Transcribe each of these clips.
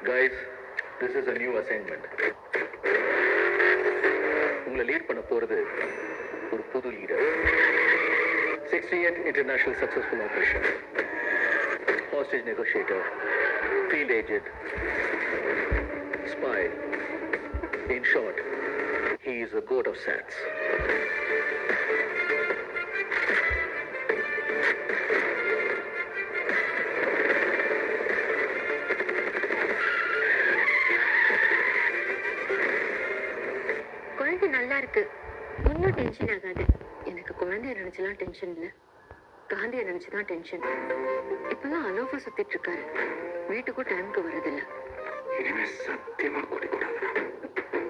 Guys, this is a new assignment. உங்களை lead பண்ண போறது ஒரு புது leader. 68 international successful operation. Hostage negotiator, field agent, spy. In short, he is a goat of SATS. குழந்தை நல்லா இருக்கு, ஒன்னும் டென்ஷன் ஆகாது. எனக்கு குழந்தைய நினைச்சுலாம் டென்ஷன் இல்ல, காந்திய நினைச்சுதான் டென்ஷன். இப்பெல்லாம் அலோஃபா சுத்திட்டு இருக்காரு, வீட்டுக்கும் டைமுக்கு வரதில்ல. சத்தியமா கூடாது.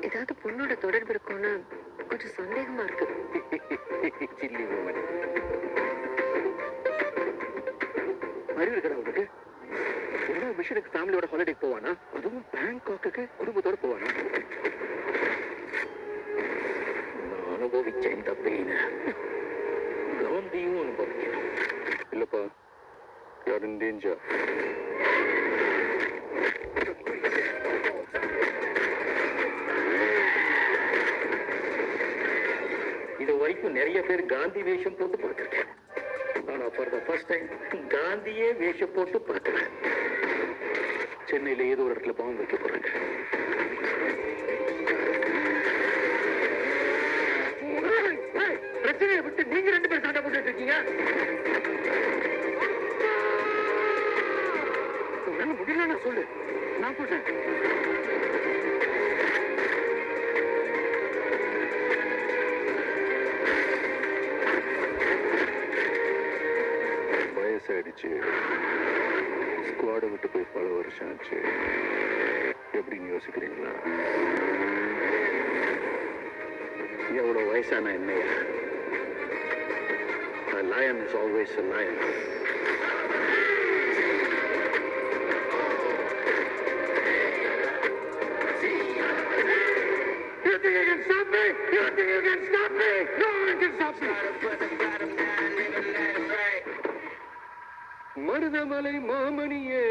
ஏதாவது பொண்ணோட தொடர்பு இருக்கும்னு கொஞ்சம் சந்தேகமா இருக்கு. அறிவு இருக்கா உங்களுக்கு? ஒரு மிஷனுக்கு ஃபேமிலியோட ஹாலிடேக்கு போவானா? அதுவும் பேங்காக்கு குடும்பத்தோட போவானா? நான் அனுபவிச்ச இந்த பெயின் காந்தியும் அனுபவிக்கணும். இல்லப்பா, யார் இன் டேஞ்சர். இது வரைக்கும் நிறைய பேர் காந்தி வேஷம் போட்டு பார்த்துருக்கேன். ஆனா ஃபார் த ஃபர்ஸ்ட் டைம் காந்தியே வேஷம் போட்டு பார்க்கிறேன். சென்னையில ஏதோ ஒரு இடத்துல பாம்பு வைக்க போறாங்க. பிரச்சனையை விட்டு நீங்க 2 பேர் சண்டை போட்டு இருக்கீங்க. முடியல சொல்லு, நான் போட்டேன். வயசாயிடுச்சு, ஸ்குவாடை விட்டு போய் பல வருஷம் ஆச்சு. எப்படின்னு யோசிக்கிறீங்களா? எவ்வளவு வயசான என்னையா? A lion is always a lion. You think you can stop me? You think you can stop me? No one can stop me. Marudhamalai மாமணியே